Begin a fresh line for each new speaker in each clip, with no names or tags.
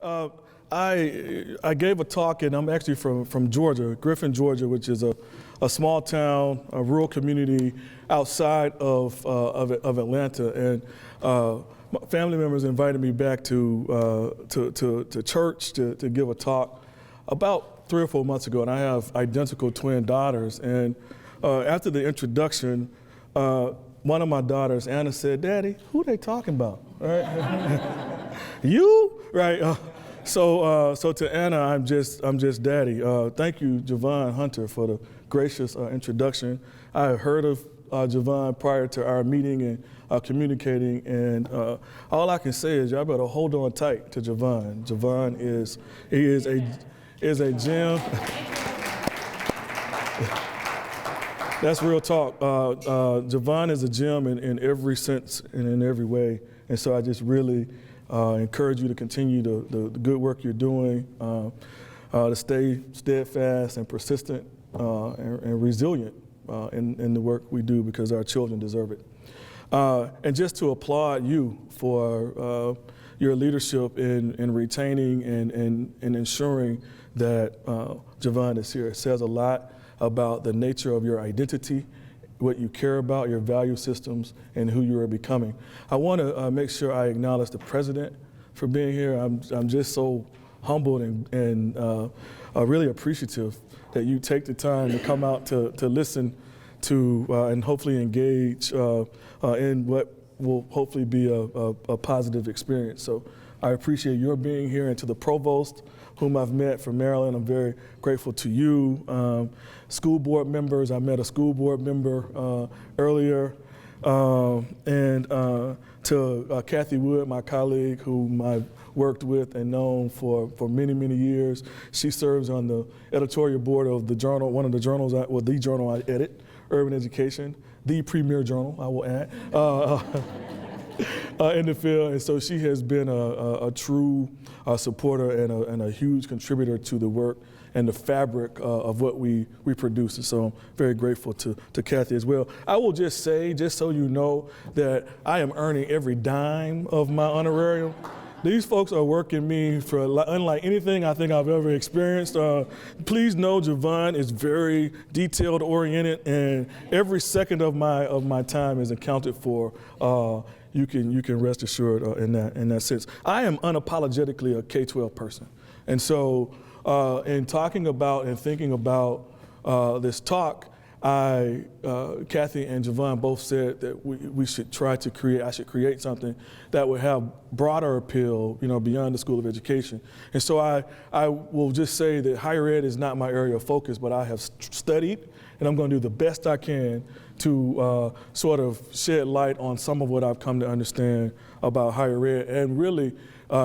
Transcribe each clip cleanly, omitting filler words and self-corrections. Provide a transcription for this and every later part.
Uh, I gave a talk, and I'm actually from Georgia, Griffin, Georgia, which is a small town, a rural community outside of Atlanta, and family members invited me back to church to give a talk about 3 or 4 months ago, and I have identical twin daughters, and after the introduction, one of my daughters, Anna, said, "Daddy, who they talking about?" Right? You? Right? So to Anna, I'm just Daddy. Thank you, Javon Hunter, for the gracious introduction. I heard of Javon prior to our meeting and communicating, and all I can say is y'all better hold on tight to Javon. Javon is a gem. That's real talk. Javon is a gem in every sense and in every way, and so I just really encourage you to continue the good work you're doing, to stay steadfast and persistent and resilient in the work we do, because our children deserve it. And just to applaud you for your leadership in retaining and ensuring that Javon is here. It says a lot about the nature of your identity, what you care about, your value systems, and who you are becoming. I want to make sure I acknowledge the president for being here. I'm just so humbled and really appreciative that you take the time to come out to listen to and hopefully engage in what will hopefully be a positive experience. So I appreciate your being here, and to the provost, whom I've met from Maryland, I'm very grateful to you. School board members, I met a school board member earlier, and to Kathy Wood, my colleague, whom I've worked with and known for many, many years. She serves on the editorial board of the journal, one of the journals, the journal I edit, Urban Education, the premier journal, I will add, in the field. And so she has been a true supporter and a huge contributor to the work and the fabric of what we produce. And so I'm very grateful to Kathy as well. I will just say, just so you know, that I am earning every dime of my honorarium. These folks are working me for unlike anything I think I've ever experienced. Please know Javon is very detailed oriented, and every second of my time is accounted for. You can rest assured in that sense. I am unapologetically a K-12 person, and so in talking about and thinking about this talk, Kathy and Javon both said that we should try to create, I should create something that would have broader appeal, beyond the School of Education. And so I will just say that higher ed is not my area of focus, but I have studied, and I'm going to do the best I can to sort of shed light on some of what I've come to understand about higher ed, and really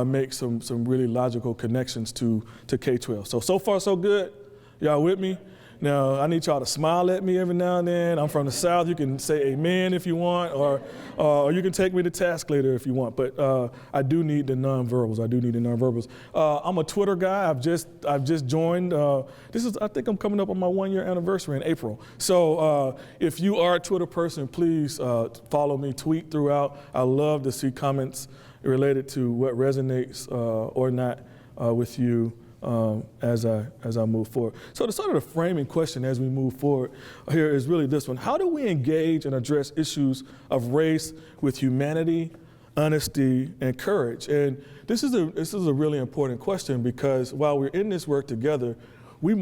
make some really logical connections to K-12. So far so good. Y'all with me? Now, I need y'all to smile at me every now and then. I'm from the South. You can say amen if you want, or you can take me to task later if you want. But I do need the nonverbals. I'm a Twitter guy. I've just joined. I think I'm coming up on my 1-year anniversary in April. So if you are a Twitter person, please follow me, tweet throughout. I love to see comments related to what resonates or not with you. As I move forward. So the sort of the framing question as we move forward here is really this one: how do we engage and address issues of race with humanity, honesty, and courage? And this is a really important question, because while we're in this work together, we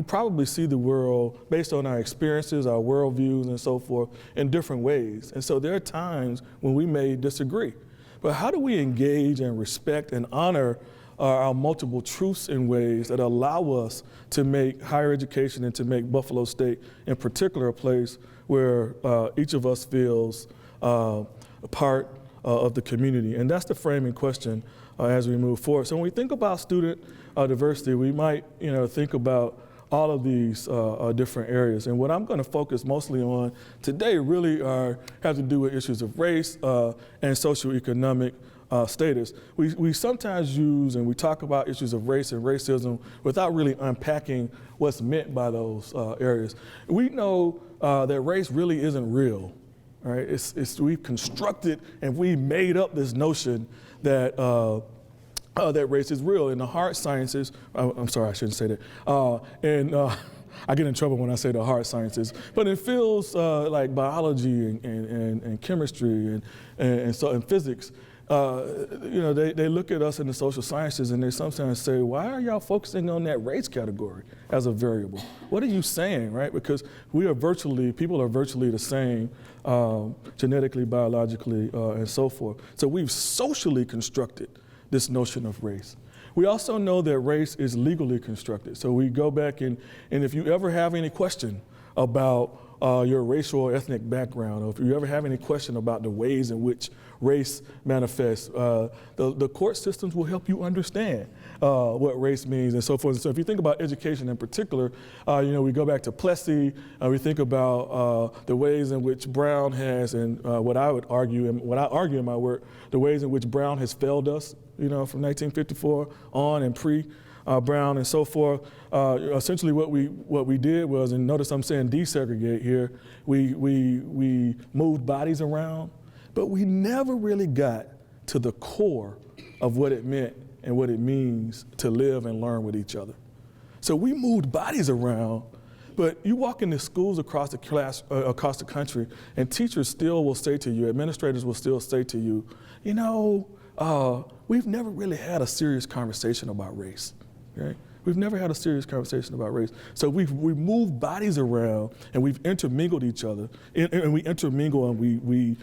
probably see the world based on our experiences, our worldviews, and so forth in different ways. And so there are times when we may disagree. But how do we engage and respect and honor our multiple truths in ways that allow us to make higher education and to make Buffalo State in particular a place where each of us feels a part of the community? And that's the framing question as we move forward. So when we think about student diversity, we might think about all of these different areas. And what I'm going to focus mostly on today really have to do with issues of race and socioeconomic status. We sometimes use and we talk about issues of race and racism without really unpacking what's meant by those areas. We know that race really isn't real, right? We've constructed and we made up this notion that that race is real. In the hard sciences, I'm sorry, I shouldn't say that. I get in trouble when I say the hard sciences, but in fields like biology and chemistry and physics, they look at us in the social sciences and they sometimes say, why are y'all focusing on that race category as a variable? What are you saying, right? Because people are virtually the same, genetically, biologically, and so forth. So we've socially constructed this notion of race. We also know that race is legally constructed. So we go back and if you ever have any question about your racial or ethnic background, or if you ever have any question about the ways in which race manifests, the court systems will help you understand what race means and so forth. So if you think about education in particular, we go back to Plessy, we think about the ways in which Brown has, and what I argue in my work, the ways in which Brown has failed us, from 1954 on and pre-Brown and so forth. Essentially what we did was, and notice I'm saying desegregate here, we moved bodies around, but we never really got to the core of what it meant and what it means to live and learn with each other. So we moved bodies around, but you walk into schools across the country, and teachers still will say to you, administrators will still say to you, we've never really had a serious conversation about race. Okay? We've never had a serious conversation about race. So we've moved bodies around and we've intermingled each other, and we intermingle and we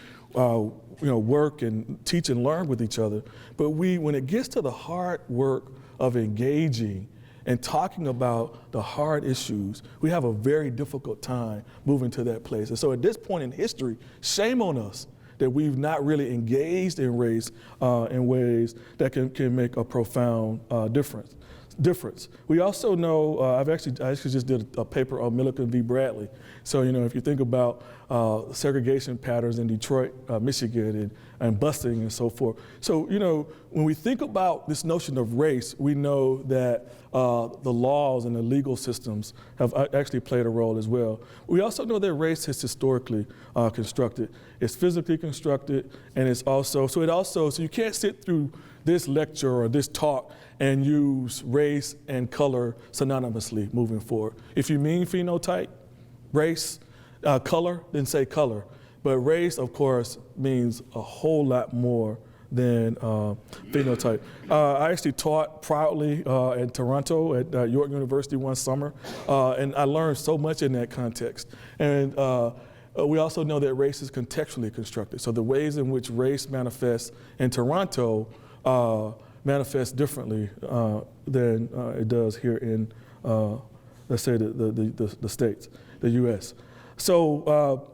work and teach and learn with each other. But when it gets to the hard work of engaging and talking about the hard issues, we have a very difficult time moving to that place. And so at this point in history, shame on us that we've not really engaged in race in ways that can make a profound difference. We also know, I actually just did a paper on Milliken v. Bradley. So, if you think about segregation patterns in Detroit, Michigan, and busing and so forth. So, when we think about this notion of race, we know that the laws and the legal systems have actually played a role as well. We also know that race is historically constructed. It's physically constructed, and it's also, so you can't sit through this lecture or this talk and use race and color synonymously moving forward. If you mean phenotype, race, color, then say color. But race, of course, means a whole lot more than phenotype. I actually taught proudly in Toronto at York University one summer, and I learned so much in that context. And we also know that race is contextually constructed. So the ways in which race manifests in Toronto manifests differently than it does here in, let's say, the States, the U.S. So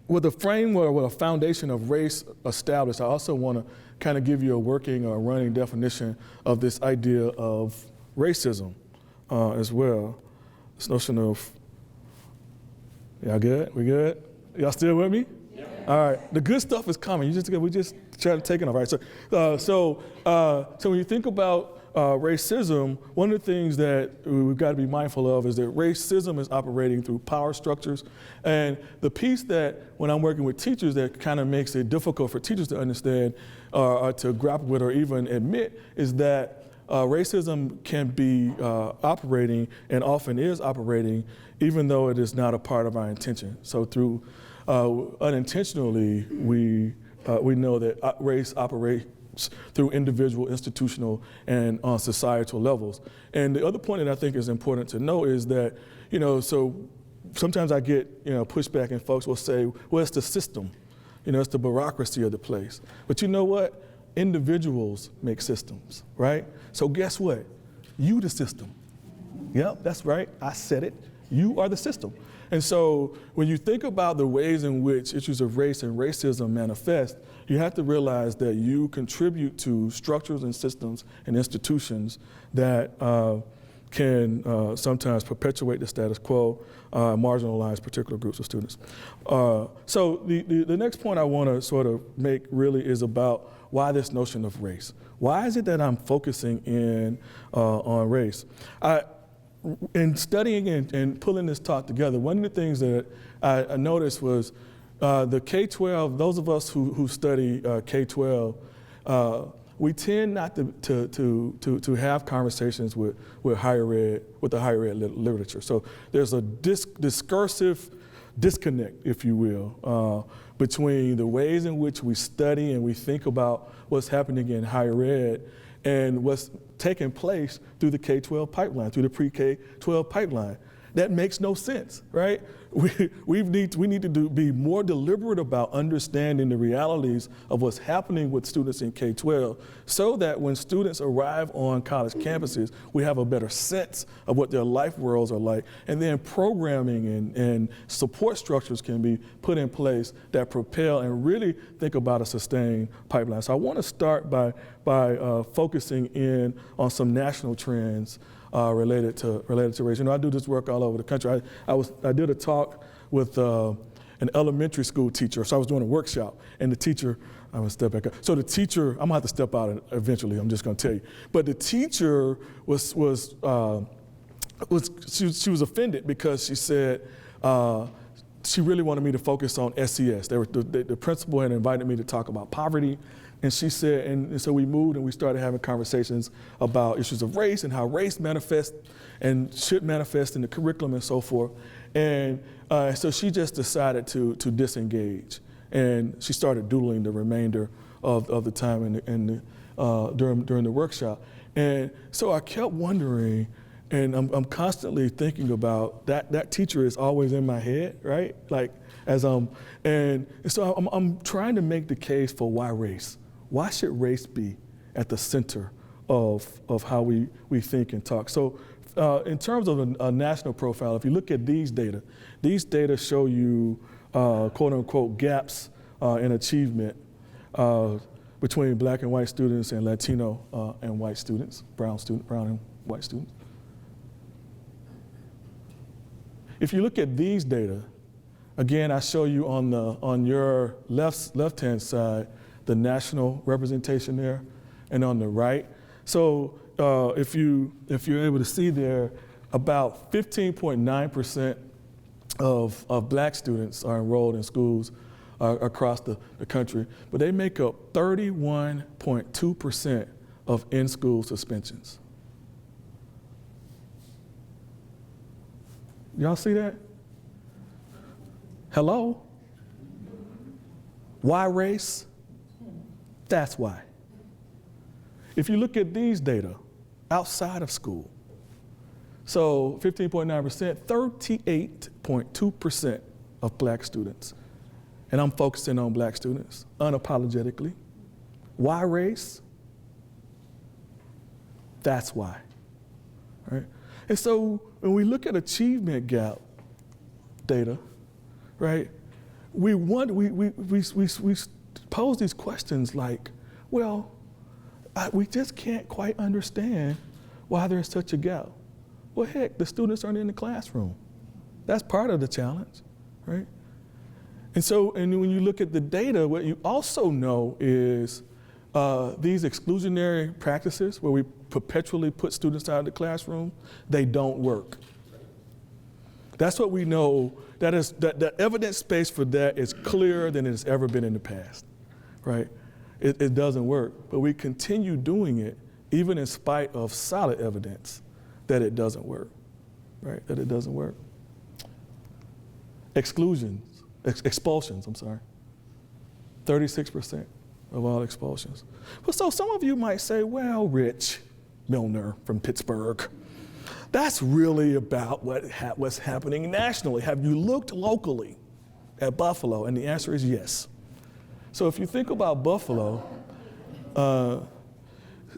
with a framework, with a foundation of race established, I also want to kind of give you a working or running definition of this idea of racism as well. This notion of, y'all good? We good? Y'all still with me? Yeah. All right. The good stuff is coming. We just try to take it off. All right. So when you think about racism, one of the things that we've got to be mindful of is that racism is operating through power structures. And the piece that, when I'm working with teachers, that kind of makes it difficult for teachers to understand or to grapple with or even admit is that racism can be operating, and often is operating, even though it is not a part of our intention. So through unintentionally, we know that race operates through individual, institutional, and on societal levels. And the other point that I think is important to know is that, so sometimes I get, pushback, and folks will say, well, it's the system. It's the bureaucracy of the place. But you know what? Individuals make systems, right? So guess what? You the system. Yep, that's right. I said it. You are the system. And so when you think about the ways in which issues of race and racism manifest, you have to realize that you contribute to structures and systems and institutions that can sometimes perpetuate the status quo, marginalize particular groups of students. So the next point I want to sort of make really is about why this notion of race. Why is it that I'm focusing in on race? In studying and pulling this talk together, one of the things that I noticed was the K-12, those of us who study K-12, we tend not to have conversations with the higher ed literature. So there's a discursive disconnect, if you will, between the ways in which we study and we think about what's happening in higher ed and what's taking place through the K-12 pipeline, through the pre-K-12 pipeline. That makes no sense, right? We need to be more deliberate about understanding the realities of what's happening with students in K-12 so that when students arrive on college campuses, we have a better sense of what their life worlds are like, and then programming and support structures can be put in place that propel and really think about a sustained pipeline. So I want to start by focusing in on some national trends related to race. You know, I do this work all over the country. I did a talk with an elementary school teacher. So I was doing a workshop, and the teacher, I'm gonna step back up. So the teacher, I'm gonna have to step out eventually. I'm just gonna tell you. But the teacher she was offended because she said she really wanted me to focus on SES. The principal had invited me to talk about poverty. And she said, and so we moved and we started having conversations about issues of race and how race manifests and should manifest in the curriculum and so forth. And so she just decided to disengage. And she started doodling the remainder of the time during the workshop. And so I kept wondering, and I'm constantly thinking about that teacher is always in my head, right? Like and so I'm trying to make the case for why race. Why should race be at the center of how we think and talk? So in terms of a national profile, if you look at these data show you quote unquote gaps in achievement between Black and white students and Latino and white students, brown and white students. If you look at these data, again, I show you on your left-hand side the national representation there, and on the right. So if you're able to see there, about 15.9% of Black students are enrolled in schools across the country, but they make up 31.2% of in-school suspensions. Y'all see that? Hello? Why race? That's why. If you look at these data outside of school, so 15.9%, 38.2% of Black students, and I'm focusing on Black students unapologetically. Why race? That's why, right? And so when we look at achievement gap data, right, we pose these questions like, well, we just can't quite understand why there's such a gap. Well, heck, the students aren't in the classroom. That's part of the challenge, right? And so, and when you look at the data, what you also know is these exclusionary practices where we perpetually put students out of the classroom, they don't work. That's what we know. That is, the evidence base for that is clearer than it has ever been in the past, right? It doesn't work, but we continue doing it even in spite of solid evidence that it doesn't work, right? That it doesn't work. Expulsions, I'm sorry. 36% of all expulsions. Well, so some of you might say, well, Rich Milner from Pittsburgh, that's really about what's happening nationally. Have you looked locally at Buffalo? And the answer is yes. So if you think about Buffalo,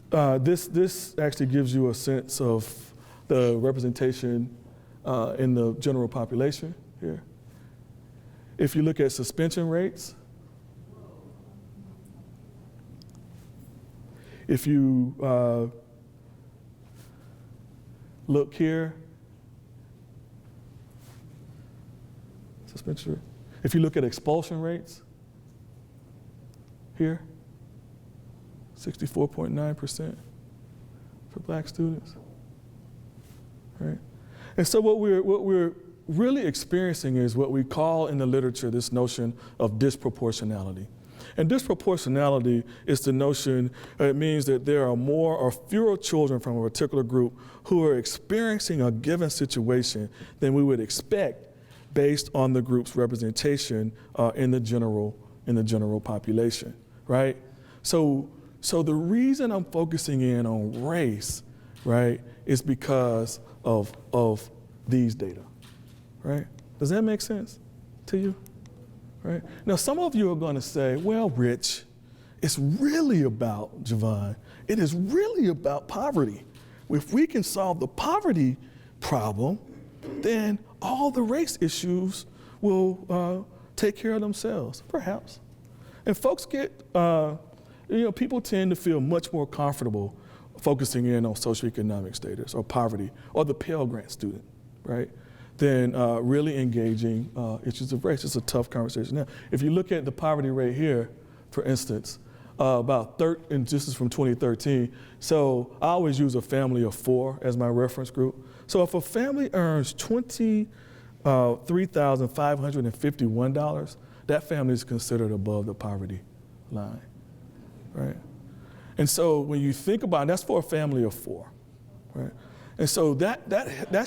this actually gives you a sense of the representation in the general population here. If you look at suspension rates, if you look here, suspension rate. If you look at expulsion rates, here, 64.9% for Black students, right? And so what we're really experiencing is what we call in the literature this notion of disproportionality. And disproportionality is the notion, it means that there are more or fewer children from a particular group who are experiencing a given situation than we would expect based on the group's representation in the general population, right? So the reason I'm focusing in on race, right, is because of these data, right? Does that make sense to you? Right? Now, some of you are going to say, well, Rich, it's really about, Javon, it is really about poverty. If we can solve the poverty problem, then all the race issues will take care of themselves, perhaps. And folks get, people tend to feel much more comfortable focusing in on socioeconomic status or poverty or the Pell Grant student, right? Than really engaging issues of race. It's a tough conversation. Now, if you look at the poverty rate here, for instance, and this is from 2013, so I always use a family of 4 as my reference group. So if a family earns $23,551, that family is considered above the poverty line, right? And so when you think about it, that's for a family of 4, right? And so that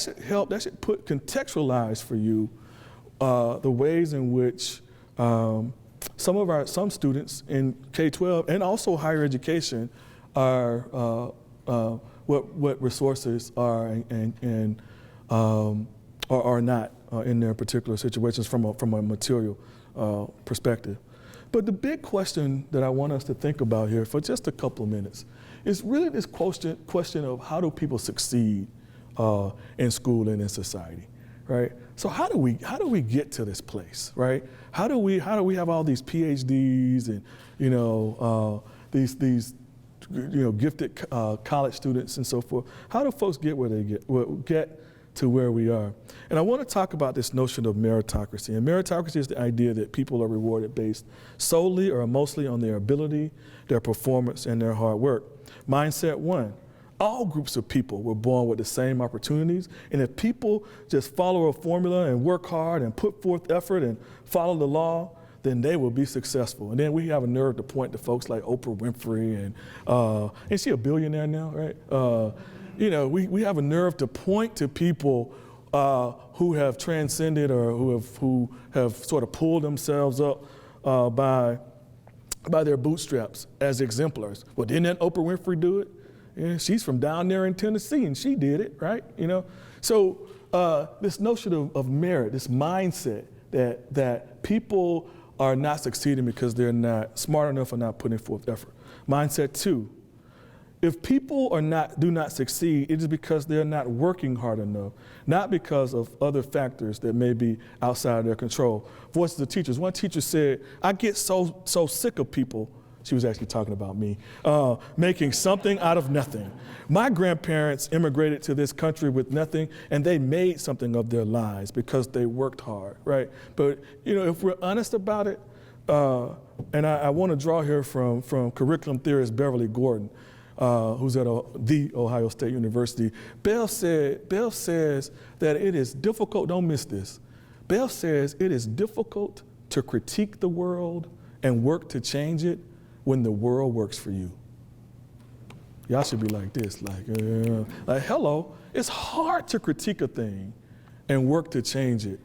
should help, that should contextualize for you the ways in which some students in K-12 and also higher education are, what resources are and are not in their particular situations from a material perspective. But the big question that I want us to think about here for just a couple of minutes is really this question of how do people succeed in school and in society, right? So how do we get to this place, right? How do we have all these PhDs and these gifted college students and so forth? How do folks get where they get to where we are? And I want to talk about this notion of meritocracy. And meritocracy is the idea that people are rewarded based solely or mostly on their ability, their performance, and their hard work. Mindset 1, all groups of people were born with the same opportunities, and if people just follow a formula and work hard and put forth effort and follow the law, then they will be successful. And then we have a nerve to point to folks like Oprah Winfrey, and is she a billionaire now, right? We have a nerve to point to people who have transcended or who have sort of pulled themselves up by their bootstraps as exemplars. Well, didn't that Oprah Winfrey do it? Yeah, she's from down there in Tennessee and she did it, right? So this notion of merit, this mindset that people are not succeeding because they're not smart enough or not putting forth effort. Mindset 2, if people do not succeed, it is because they're not working hard enough, not because of other factors that may be outside of their control. Voices of teachers. One teacher said, I get so sick of people, she was actually talking about me, making something out of nothing. My grandparents immigrated to this country with nothing, and they made something of their lives because they worked hard, right? But if we're honest about it, and I want to draw here from curriculum theorist Beverley Gordon, who's at the Ohio State University. Bell says that it is difficult, don't miss this. Bell says it is difficult to critique the world and work to change it when the world works for you. Y'all should be like this, like hello, it's hard to critique a thing and work to change it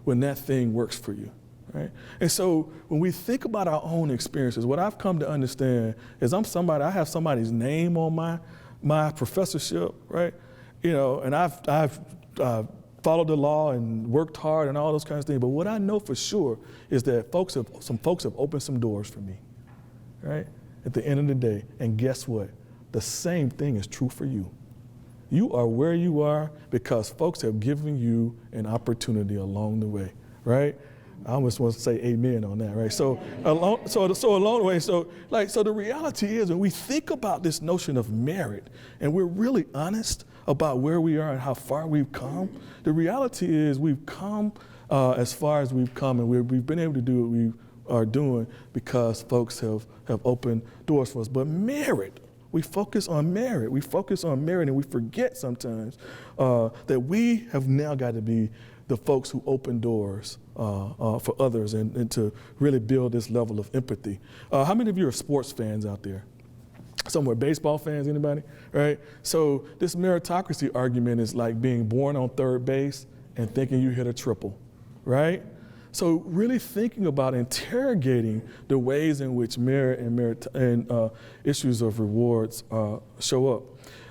when that thing works for you. Right? And so when we think about our own experiences, what I've come to understand is I have somebody's name on my professorship, right? And I've followed the law and worked hard and all those kinds of things. But what I know for sure is that some folks have opened some doors for me, right? At the end of the day. And guess what? The same thing is true for you. You are where you are because folks have given you an opportunity along the way, right? I almost want to say amen on that, right? So along the way, so the reality is when we think about this notion of merit and we're really honest about where we are and how far we've come, the reality is we've come as far as we've come, and we've been able to do what we are doing because folks have opened doors for us. But merit, we focus on merit, and we forget sometimes that we have now got to be the folks who open doors for others and to really build this level of empathy. How many of you are sports fans out there? Somewhere, baseball fans, anybody? Right? So this meritocracy argument is like being born on third base and thinking you hit a triple, right? So really thinking about interrogating the ways in which merit and issues of rewards show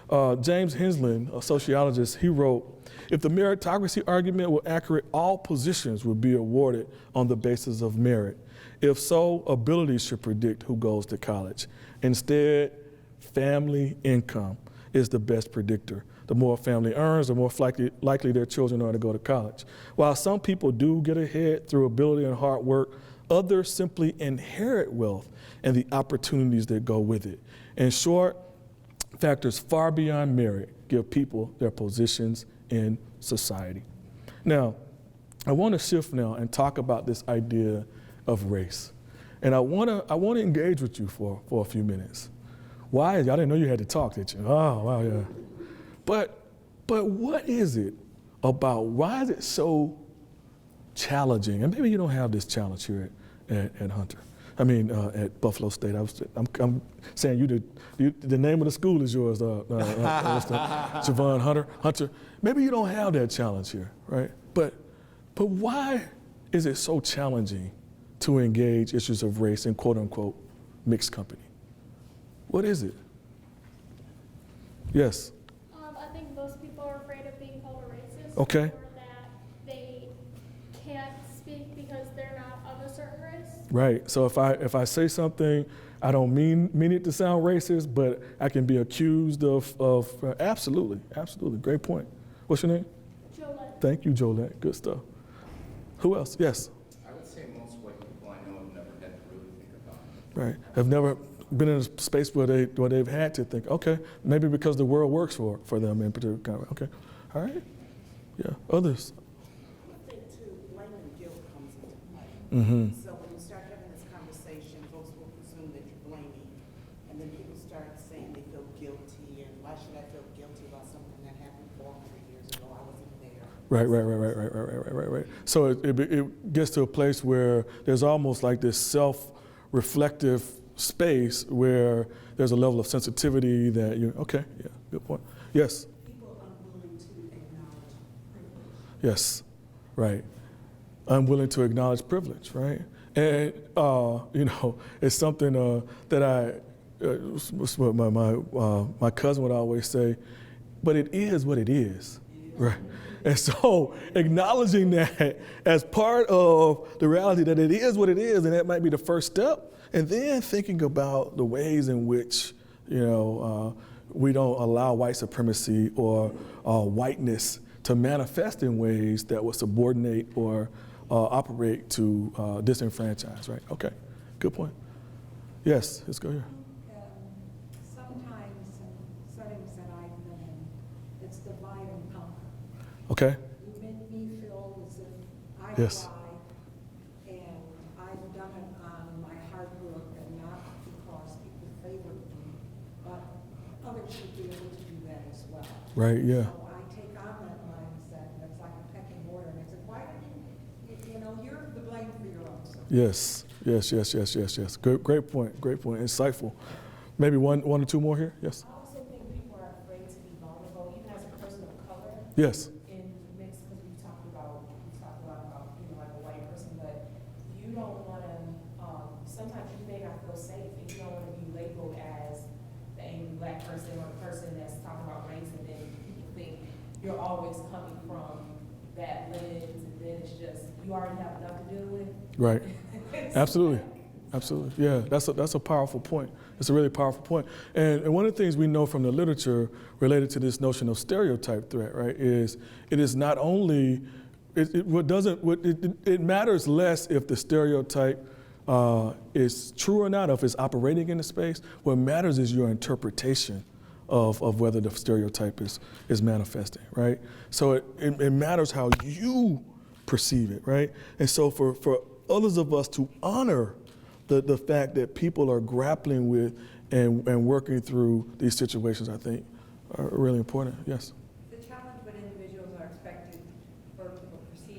up. James Henslin, a sociologist, he wrote, if the meritocracy argument were accurate, all positions would be awarded on the basis of merit. If so, ability should predict who goes to college. Instead, family income is the best predictor. The more a family earns, the more likely their children are to go to college. While some people do get ahead through ability and hard work, others simply inherit wealth and the opportunities that go with it. In short, factors far beyond merit give people their positions in society. Now, I want to shift now and talk about this idea of race. And I want to engage with you for a few minutes. Why? I didn't know you had to talk, did you? Oh, wow, yeah. But what is it about, why is it so challenging? And maybe you don't have this challenge here at Hunter. At Buffalo State. I'm saying the name of the school is yours, Javon Hunter. Maybe you don't have that challenge here, right? But why is it so challenging to engage issues of race in quote unquote mixed company? What is it? Yes.
I think most people are afraid of being called a racist.
Okay.
Or that they can't speak because they're not of a certain race.
Right. So if I say something, I don't mean it to sound racist, but I can be accused of absolutely. Great point. What's your name?
Jolette.
Thank you, Jolette. Good stuff. Who else? Yes.
I would say most white people I know have never had to really think about it.
Right. Have never been in a space where they've had to think, okay, maybe because the world works for them in particular kind of, okay. All right. Yeah. Others.
I think too, blame and guilt comes into play.
Mm-hmm.
So when you start having this conversation, folks will presume that you're blaming, and then people start saying they feel guilty, and why should I feel guilty about something that happened 400 years ago? I wasn't there.
Right. So it gets to a place where there's almost like this self-reflective space where there's a level of sensitivity that good point. Yes.
People unwilling to acknowledge privilege.
Yes, right. Unwilling to acknowledge privilege, right? And it's something that my cousin would always say, but it is what it is, right? And so acknowledging that as part of the reality that it is what it is, and that might be the first step, and then thinking about the ways in which, we don't allow white supremacy or whiteness to manifest in ways that would subordinate or operate to disenfranchise, right? Okay, good point. Yes, let's go here.
Sometimes in settings that I've been in, it's divide and conquer.
Okay.
You make me feel as if I
Yes.
try, and I've done it on my hard work, and not because people favored me, but others should be able to do that as well.
Right, yeah.
So I take on that mindset, and it's like a pecking order, and I say, why didn't you're the blame for your own self.
Yes. Great point. Insightful. Maybe one or two more here. Yes.
I also think people are afraid to be vulnerable, even as a person of color.
Yes.
In the mix, because we talk a lot about like a white person, but you don't want to. Sometimes you may not feel safe, and you don't want to be labeled as the angry black person or the person that's talking about race, and then people think you're always coming from that lens, and then it's just you already have enough to deal with.
Right. Absolutely. Yeah, that's a powerful point. It's a really powerful point. And one of the things we know from the literature related to this notion of stereotype threat, right, is it is not only it matters less if the stereotype is true or not, if it's operating in the space. What matters is your interpretation of whether the stereotype is manifesting, right? So it matters how you perceive it, right? And so for others of us to honor the fact that people are grappling with and working through these situations, I think, are really important. Yes?
The challenge when individuals are expected or people perceive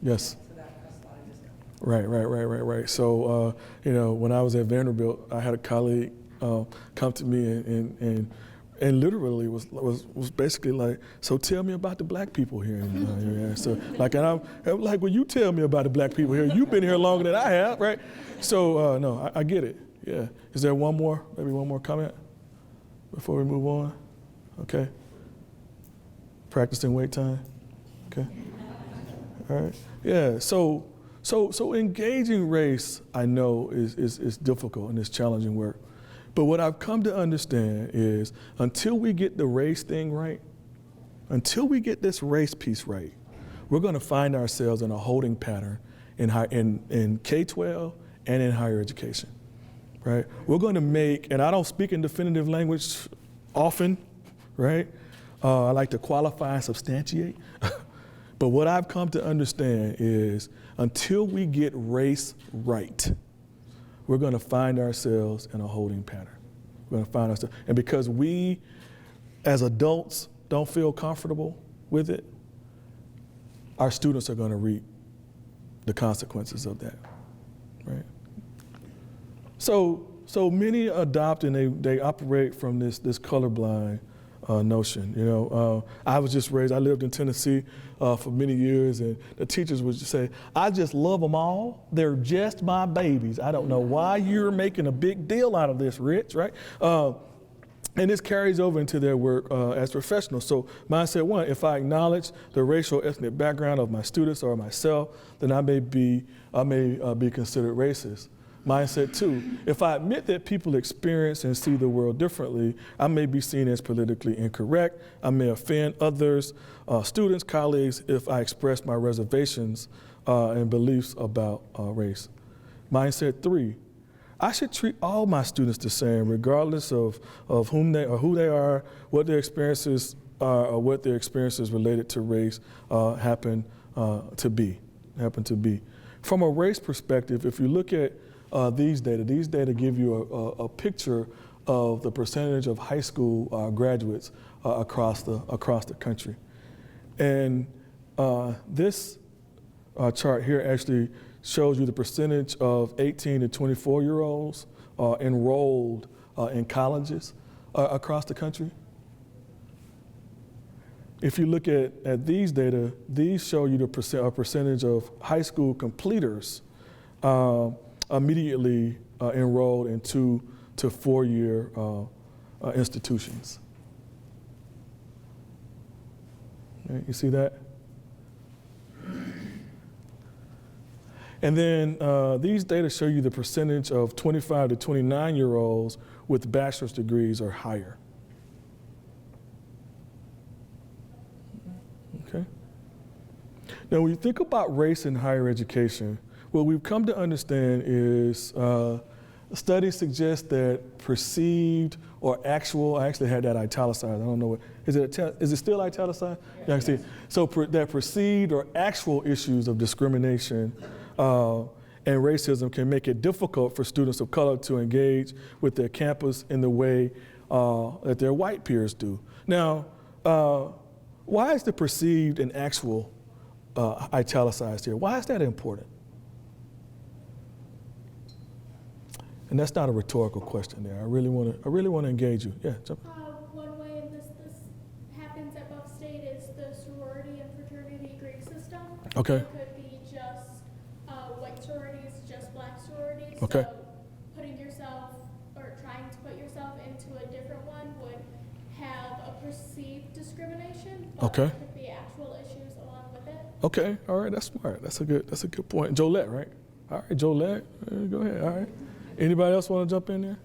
Yes.
So that's a lot of discount.
Right. So, when I was at Vanderbilt, I had a colleague come to me and literally was basically like, so tell me about the black people here. So and I'm like, well, you tell me about the black people here. You've been here longer than I have, right? So, no, I get it. Yeah. Is there maybe one more comment before we move on? Okay. Practicing wait time. Okay. All right. Yeah. So engaging race, I know, is difficult and it's challenging work. But what I've come to understand is until we get the race thing right, until we get this race piece right, we're going to find ourselves in a holding pattern in K-12 and in higher education, right? We're going to make, and I don't speak in definitive language often, right? I like to qualify and substantiate. But what I've come to understand is until we get race right, we're going to find ourselves in a holding pattern. We're going to find ourselves, and because we, as adults, don't feel comfortable with it, our students are going to reap the consequences of that, right? So many adopt and they operate from this colorblind notion. I was just raised, I lived in Tennessee for many years, and the teachers would just say, I just love them all. They're just my babies. I don't know why you're making a big deal out of this, Rich, right? And this carries over into their work as professionals. So mindset one, if I acknowledge the racial ethnic background of my students or myself, then I may be considered racist. Mindset two, if I admit that people experience and see the world differently, I may be seen as politically incorrect. I may offend others, students, colleagues, if I express my reservations and beliefs about race. Mindset three, I should treat all my students the same, regardless of whom they or who they are, what their experiences are, or what their experiences related to race happen to be. From a race perspective, if you look at these data give you a picture of the percentage of high school graduates across the country. And this chart here actually shows you the percentage of 18 to 24-year-olds enrolled in colleges across the country. If you look at these data, these show you the percentage of high school completers immediately enrolled in 2 to 4 year institutions. Okay, you see that? And then these data show you the percentage of 25 to 29-year-olds with bachelor's degrees or higher. Okay. Now, when you think about race in higher education, what we've come to understand is studies suggest that perceived or actual, I actually had that italicized, I don't know what, is it still italicized? Yeah, I can see it. So that perceived or actual issues of discrimination and racism can make it difficult for students of color to engage with their campus in the way that their white peers do. Now, why is the perceived and actual italicized here? Why is that important? And that's not a rhetorical question there. I really want to engage you. Yeah, jump.
One way this happens at Buff State is the sorority and fraternity grade system.
Okay.
It could be just white sororities, just black sororities.
Okay.
So putting yourself or trying to put yourself into a different one would have a perceived discrimination. But
Okay.
there could be actual issues along with it.
Okay, all right, that's smart. That's a good point. Jolette, right? All right, Jolette, go ahead. All right. Anybody else want to jump in there?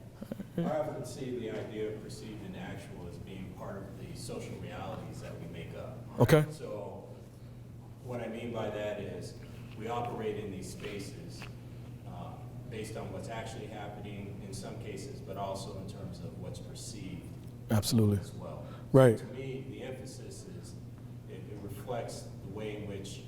I often see the idea of perceived and actual as being part of the social realities that we make up.
Okay.
So what I mean by that is we operate in these spaces based on what's actually happening in some cases, but also in terms of what's perceived.
Absolutely.
As well.
Right.
So to me, the emphasis is it reflects the way in which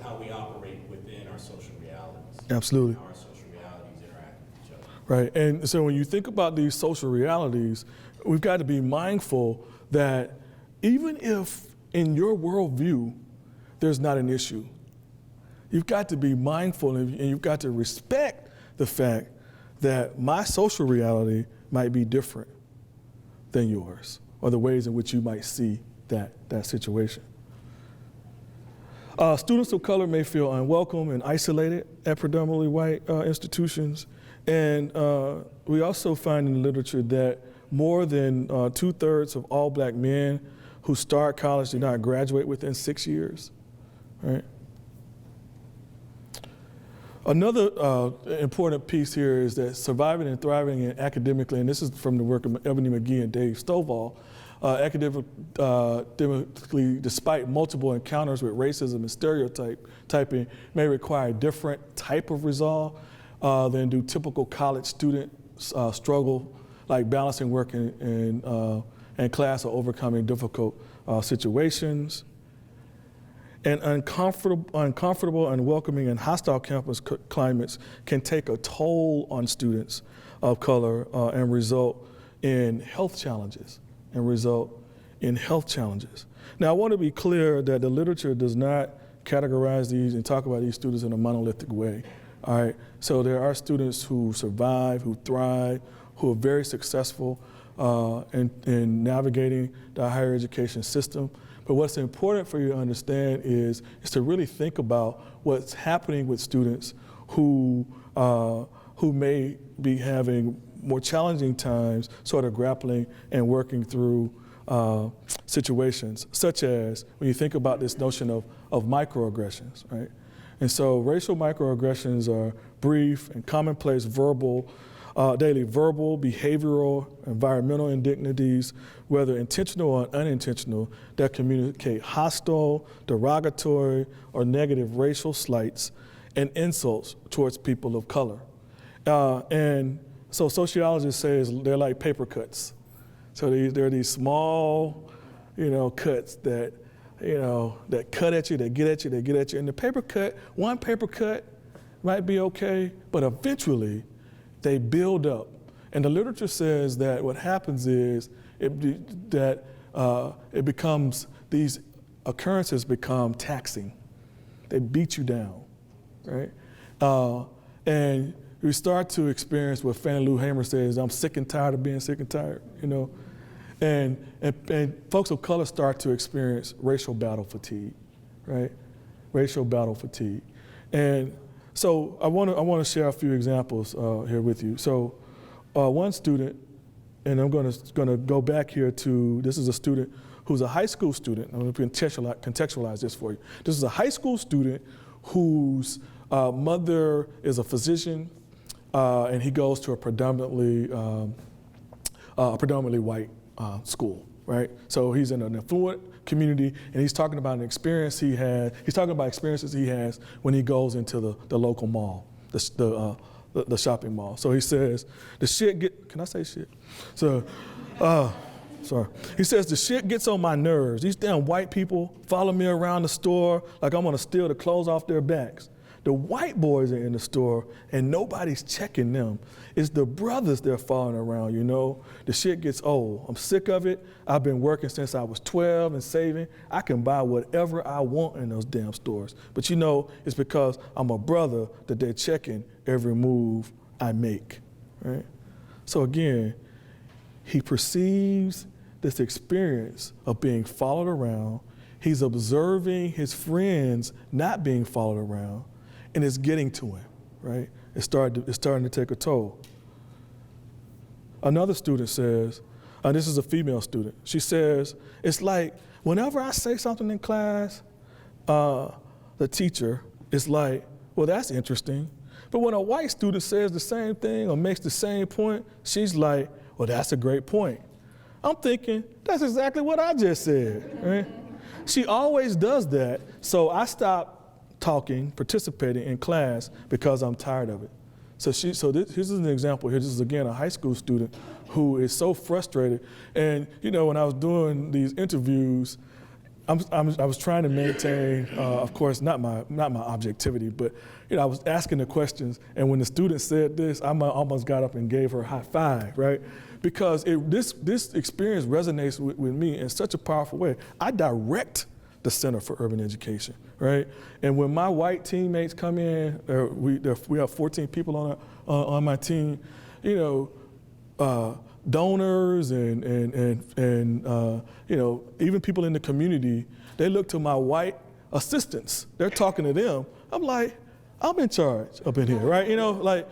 how we operate within our social realities.
Absolutely.
How our social realities interact with each other.
Right, and so when you think about these social realities, we've got to be mindful that even if in your worldview, there's not an issue. You've got to be mindful and you've got to respect the fact that my social reality might be different than yours, or the ways in which you might see that situation. Students of color may feel unwelcome and isolated at predominantly white institutions. And we also find in the literature that more than 2/3 of all black men who start college do not graduate within 6 years, right? Another important piece here is that surviving and thriving academically, and this is from the work of Ebony McGee and Dave Stovall, academically, despite multiple encounters with racism and stereotyping, may require a different type of resolve than do typical college students struggle, like balancing work and class or overcoming difficult situations. And uncomfortable, unwelcoming, and hostile campus climates can take a toll on students of color and result in health challenges. Now, I want to be clear that the literature does not categorize these and talk about these students in a monolithic way. All right, so there are students who survive, who thrive, who are very successful in navigating the higher education system. But what's important for you to understand is to really think about what's happening with students who may be having more challenging times, sort of grappling and working through situations, such as when you think about this notion of microaggressions, right? And so racial microaggressions are brief and commonplace daily verbal, behavioral, environmental indignities, whether intentional or unintentional, that communicate hostile, derogatory, or negative racial slights and insults towards people of color. And so sociologists say they're like paper cuts. So they're these small, cuts that, that cut at you, that get at you, that get at you. And the paper cut, one paper cut might be okay, but eventually they build up. And the literature says that what happens is these occurrences become taxing. They beat you down, right? And we start to experience what Fannie Lou Hamer says, I'm sick and tired of being sick and tired, And folks of color start to experience racial battle fatigue, right? Racial battle fatigue. And so I want to share a few examples here with you. So one student, and I'm going to go back here to, this is a student who's a high school student. I'm going to contextualize this for you. This is a high school student whose mother is a physician, and he goes to a predominantly white school, right? So he's in an affluent community, and he's talking about an experience he had. He's talking about experiences he has when he goes into the local mall, the shopping mall. So he says, can I say shit? So, sorry. He says, the shit gets on my nerves. These damn white people follow me around the store like I'm gonna steal the clothes off their backs. The white boys are in the store and nobody's checking them. It's the brothers they're following around, The shit gets old. I'm sick of it. I've been working since I was 12 and saving. I can buy whatever I want in those damn stores. But it's because I'm a brother that they're checking every move I make, right? So again, he perceives this experience of being followed around. He's observing his friends not being followed around. And it's getting to him, right? It's starting to take a toll. Another student says, and this is a female student, she says, it's like whenever I say something in class, the teacher is like, well, that's interesting. But when a white student says the same thing or makes the same point, she's like, well, that's a great point. I'm thinking, that's exactly what I just said, right? She always does that, so I stopped participating in class because I'm tired of it. Here's an example here. This is again a high school student who is so frustrated. And when I was doing these interviews, I was trying to maintain, of course, not my objectivity, but I was asking the questions. And when the student said this, I almost got up and gave her a high five, right? Because this experience resonates with me in such a powerful way. I direct the Center for Urban Education, right? And when my white teammates come in, we have 14 people on my team, you know, donors and you know, even people in the community, they look to my white assistants. They're talking to them. I'm like, I'm in charge up in here, right? You know, like,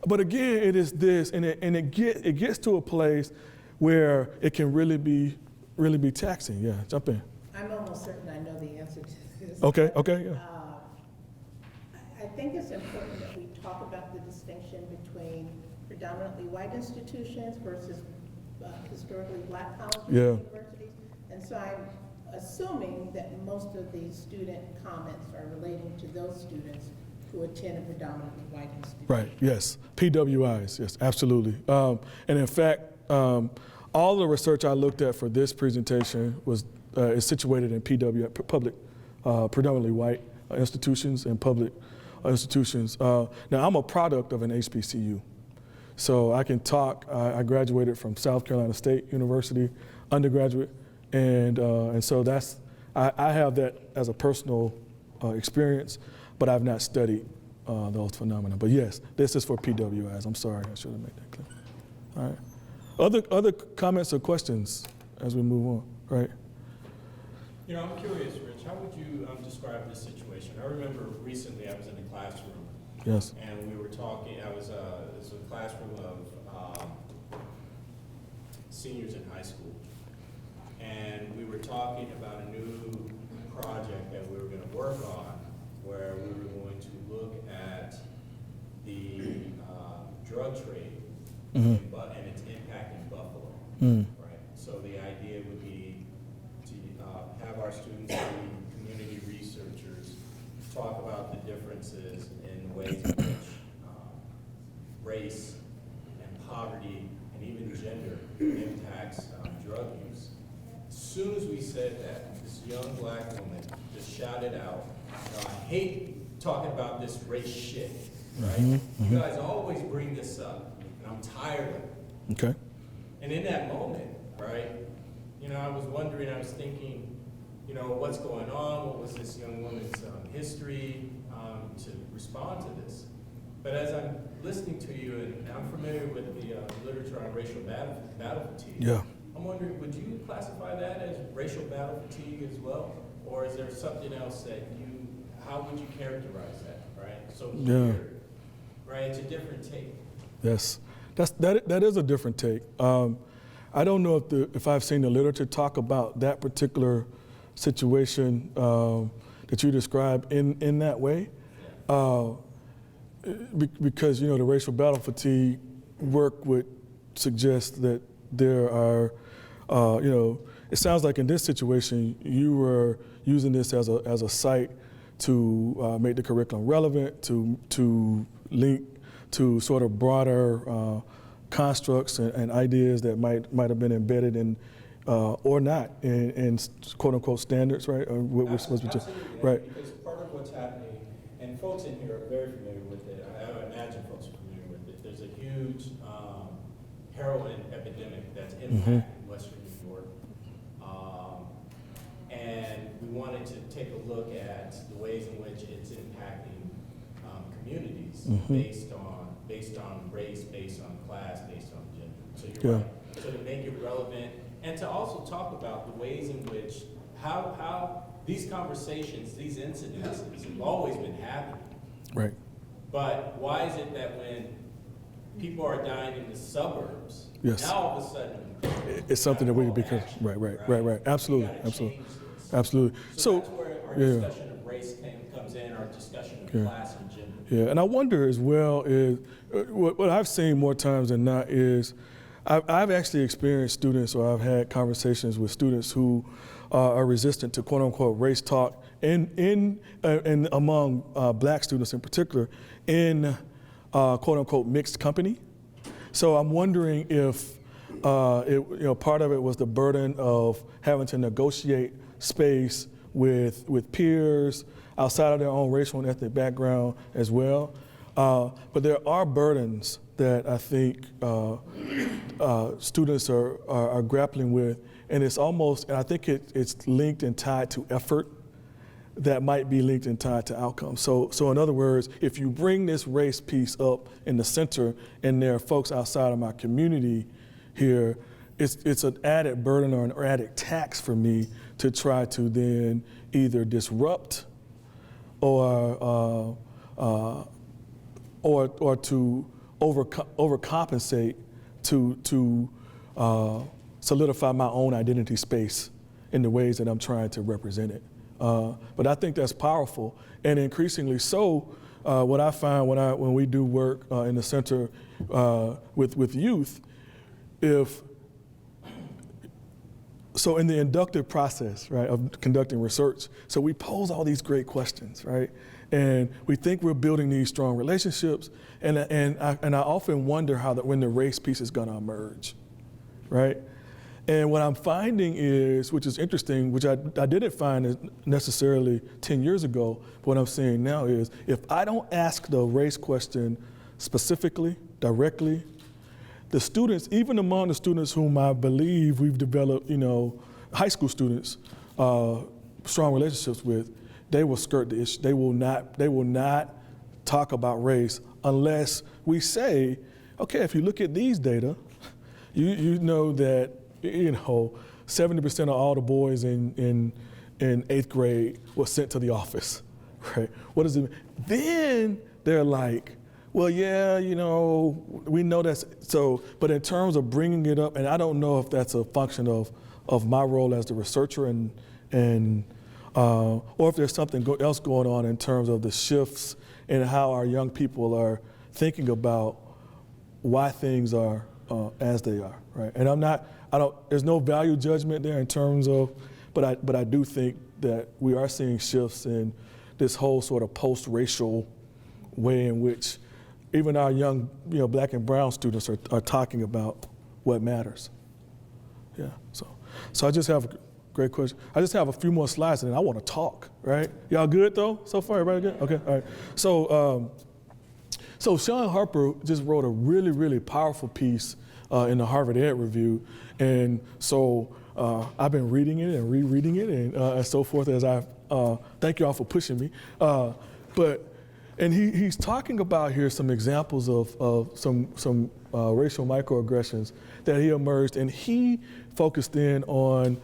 but again, it is this, and it gets to a place where it can really be taxing. Yeah, jump in.
I'm almost certain I know the answer to this.
Okay, yeah.
I think it's important that we talk about the distinction between predominantly white institutions versus historically black colleges and universities. And so I'm assuming that most of the student comments are relating to those students who attend a predominantly white institution.
Right, yes. PWIs, yes, absolutely. And in fact, all the research I looked at for this presentation is situated in PW, public, predominantly white institutions and public institutions. Now, I'm a product of an HBCU. So I can talk. I graduated from South Carolina State University, undergraduate, and so I have that as a personal experience, but I've not studied those phenomena. But yes, this is for PWIs. I'm sorry, I should have made that clear. All right. Other comments or questions as we move on, right?
You know, I'm curious, Rich, how would you describe this situation? I remember recently I was in a classroom.
Yes.
And we were talking, it was a classroom of seniors in high school. And we were talking about a new project that we were going to work on, where we were going to look at the drug trade and its impact in Buffalo. Right? So the idea would be to have our students be community researchers, talk about the differences in ways in which race and poverty and even gender impacts drug use. As soon as we said that, this young black woman just shouted out, I hate talking about this race shit, right? You guys always bring this up, and I'm tired of it.
Okay.
And in that moment, right, you know, I was wondering, I was thinking, you know, what's going on? What was this young woman's history to respond to this? But as I'm listening to you, and I'm familiar with the literature on racial battle fatigue,
Yeah.
I'm wondering, would you classify that as racial battle fatigue as well? Or is there something else that how would you characterize that, right? So here, right, it's a different take.
Yes, that is a different take. I don't know if I've seen the literature talk about that particular situation that you described in that way, because you know the racial battle fatigue work would suggest that there are, you know, it sounds like in this situation you were using this as a site to make the curriculum relevant, to link to sort of broader constructs and ideas that might have been embedded in or not in quote unquote standards, right?
Absolutely,
right.
Because part of what's happening, and folks in here are very familiar with it. I imagine folks are familiar with it. There's a huge heroin epidemic that's impacting Western New York, and we wanted to take a look at the ways in which it's impacting communities based on race, based on class, based on gender. So you're right. So to make it relevant, and to also talk about the ways in which how these conversations, these incidences have always been happening.
Right.
But why is it that when people are dying in the suburbs,
Yes.
now all of a sudden
It's something that we can be right. Absolutely. So
that's where our discussion of race comes in, our discussion of class and gender.
Yeah, and I wonder as well is what I've seen more times than not is I've actually experienced students, or I've had conversations with students who are resistant to quote unquote race talk and among black students in particular in quote unquote mixed company. So I'm wondering if part of it was the burden of having to negotiate space with peers outside of their own racial and ethnic background as well. But there are burdens that I think students are grappling with, and it's almost, and I think it's linked and tied to effort that might be linked and tied to outcomes. So in other words, if you bring this race piece up in the center and there are folks outside of my community here, it's an added burden or an added tax for me to try to then either disrupt or to overcompensate to solidify my own identity space in the ways that I'm trying to represent it. But I think that's powerful, and increasingly so. What I find when we do work in the center with youth, so in the inductive process, right, of conducting research, so we pose all these great questions, right, and we think we're building these strong relationships, and I often wonder when the race piece is going to emerge, right. And what I'm finding is, which is interesting, which I didn't find necessarily 10 years ago, but what I'm seeing now is, if I don't ask the race question specifically, directly, the students, even among the students whom I believe we've developed, high school students, strong relationships with, they will skirt the issue. They will not talk about race unless we say, okay, if you look at these data, you know that 70% of all the boys in 8th grade were sent to the office, right? What does it mean? Then they're like, well, yeah, we know that's so, but in terms of bringing it up, and I don't know if that's a function of my role as the researcher or if there's something else going on in terms of the shifts in how our young people are thinking about why things are as they are, right? And there's no value judgment there in terms of, but I do think that we are seeing shifts in this whole sort of post-racial way in which even our young, black and brown students are talking about what matters. Yeah, so I just have a great question. I just have a few more slides and then I want to talk, right? Y'all good though, so far, everybody good? Okay, all right. So Sean Harper just wrote a really, really powerful piece in the Harvard Ed Review. And so I've been reading it and rereading it and so forth as thank you all for pushing me. And he's talking about here some examples of some racial microaggressions that he emerged, and he focused in on,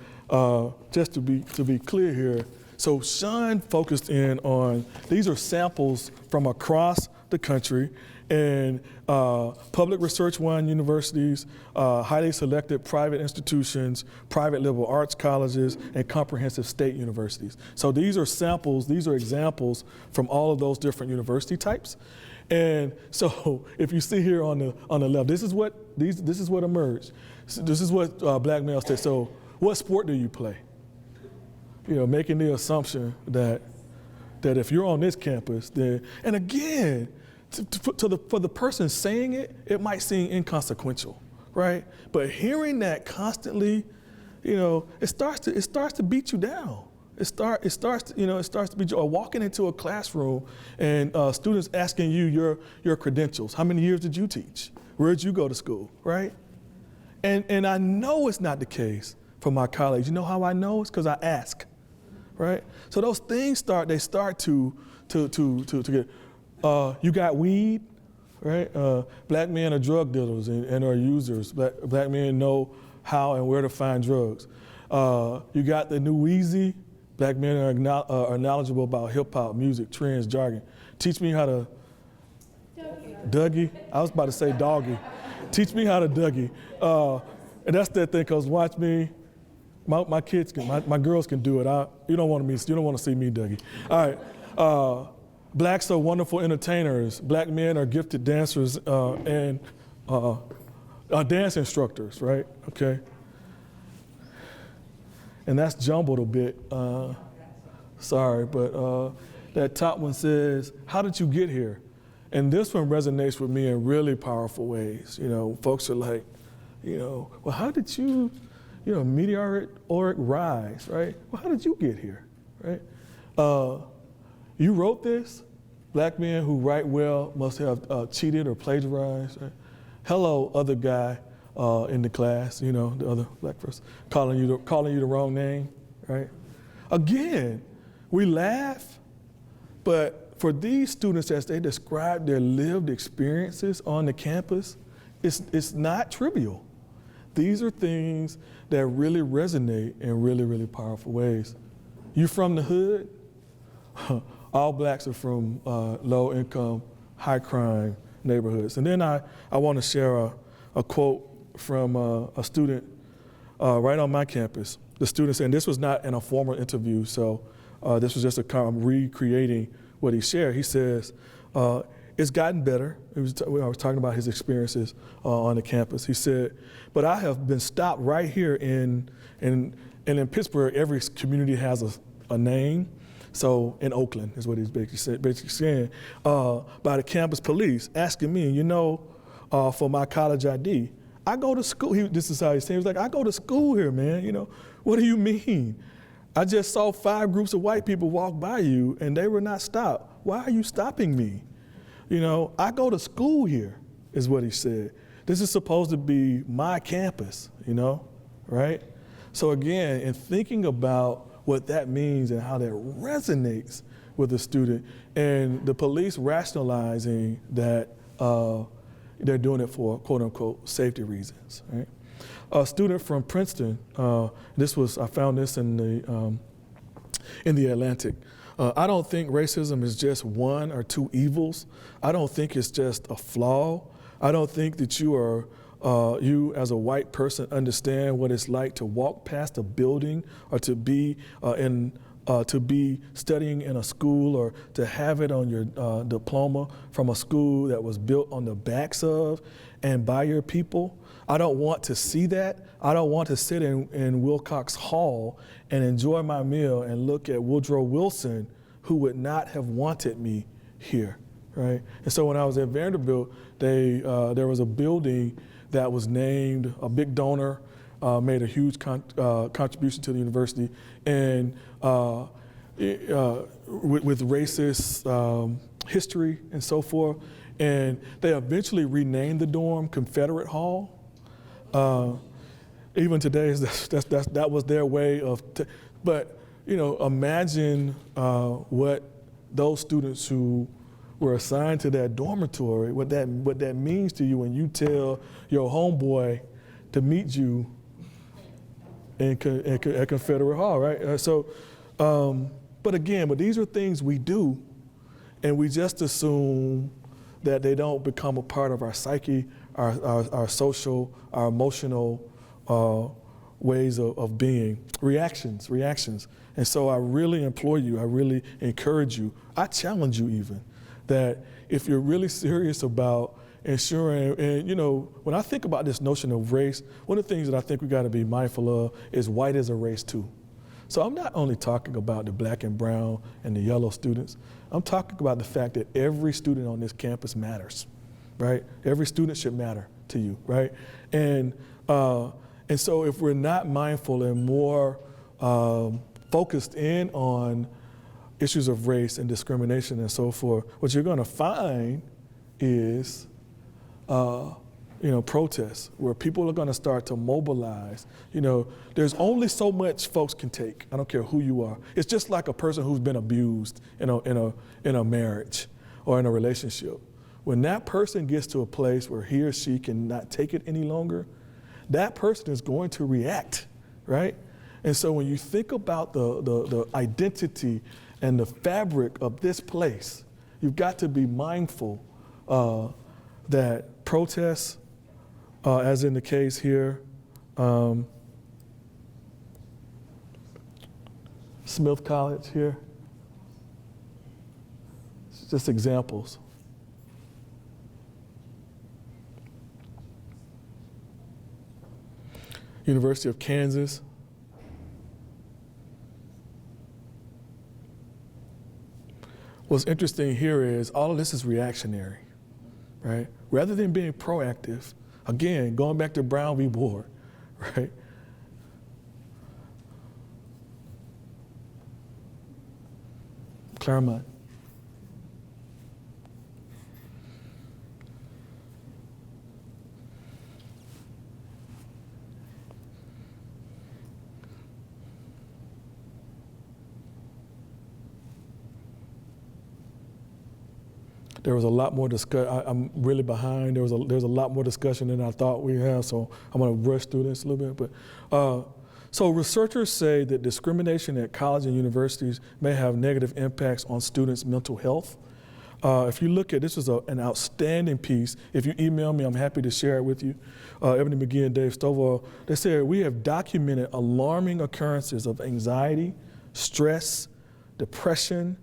just to be clear here, so Sean focused in on, these are samples from across the country, and public research-run universities, highly selected private institutions, private liberal arts colleges, and comprehensive state universities. So these are samples, these are examples from all of those different university types. And so if you see here on the left, this is what emerged. This is what black males say. So what sport do you play? Making the assumption that if you're on this campus, then, and again, for the person saying it, it might seem inconsequential, right? But hearing that constantly, it starts to beat you down. It starts to beat you. Or walking into a classroom and students asking you your credentials. How many years did you teach? Where did you go to school, right? And I know it's not the case for my colleagues. You know how I know? It's because I ask, right? So those things start to get. You got weed, right? Black men are drug dealers and are users. Black men know how and where to find drugs. You got the new Wheezy. Black men are knowledgeable about hip hop, music, trends, jargon. Teach me how to Dougie. I was about to say doggy. Teach me how to Dougie. And that's that thing, because watch me. My kids my girls can do it. You don't want to see me Dougie. All right. Blacks are wonderful entertainers. Black men are gifted dancers and dance instructors, right? Okay. And that's jumbled a bit. Sorry, but that top one says, how did you get here? And this one resonates with me in really powerful ways. Folks are like, well, how did you, meteoric rise, right? Well, how did you get here, right? You wrote this. Black men who write well must have cheated or plagiarized. Right? hello, other guy in the class, you know, the other black person, calling you the wrong name, right? Again, we laugh, but for these students, as they describe their lived experiences on the campus, it's not trivial. These are things that really resonate in really, really powerful ways. You from the hood? All blacks are from low income, high crime neighborhoods. And then I want to share a quote from a student right on my campus. The student said, and this was not in a formal interview, so this was just a kind of recreating what he shared. He says, it's I was talking about his experiences on the campus. He said, but I have been stopped right here and in Pittsburgh, every community has a name. So in Oakland is what he's basically saying, by the campus police asking me, you know, for my college ID. I go to school, this is how he's saying, he was like, I go to school here, man, you know, what do you mean? I just saw 5 groups of white people walk by you and they were not stopped. Why are you stopping me? You know, I go to school here, is what he said. This is supposed to be my campus, you know, right? So again, in thinking about what that means and how that resonates with the student, and the police rationalizing that they're doing it for quote unquote safety reasons, right? A student from Princeton, I found this in the Atlantic. I don't think racism is just one or two evils. I don't think it's just a flaw. I don't think that you as a white person understand what it's like to walk past a building or to be studying in a school or to have it on your diploma from a school that was built on the backs of and by your people. I don't want to see that. I don't want to sit in Wilcox Hall and enjoy my meal and look at Woodrow Wilson, who would not have wanted me here, right? And so when I was at Vanderbilt, there was a building that was named, a big donor made a huge contribution to the university, and with racist history and so forth. And they eventually renamed the dorm Confederate Hall. Even today, that was their way of, but you know, imagine what those students who were assigned to that dormitory, what that means to you when you tell your homeboy to meet you at Confederate Hall, right? But these are things we do, and we just assume that they don't become a part of our psyche, our social, our emotional ways of being, reactions. And so I really implore you, I really encourage you, I challenge you even, that if you're really serious about ensuring, and you know, when I think about this notion of race, one of the things that I think we gotta be mindful of is white as a race too. So I'm not only talking about the black and brown and the yellow students, I'm talking about the fact that every student on this campus matters, right? Every student should matter to you, right? And so if we're not mindful and more focused in on issues of race and discrimination and so forth, what you're gonna find is protests where people are gonna start to mobilize. You know, there's only so much folks can take. I don't care who you are. It's just like a person who's been abused in a marriage or in a relationship. When that person gets to a place where he or she cannot take it any longer, that person is going to react, right? And so when you think about the identity and the fabric of this place, you've got to be mindful that protests, as in the case here, Smith College here, it's just examples. University of Kansas. What's interesting here is all of this is reactionary, right? Rather than being proactive, again, going back to Brown v. Board, right? Claremont. There was a lot more discussion. I'm really behind. There's a lot more discussion than I thought we had, so I'm going to rush through this a little bit. But so researchers say that discrimination at colleges and universities may have negative impacts on students' mental health. If you look at, this is an outstanding piece. If you email me, I'm happy to share it with you. Ebony McGee and Dave Stovall, they said, we have documented alarming occurrences of anxiety, stress, depression,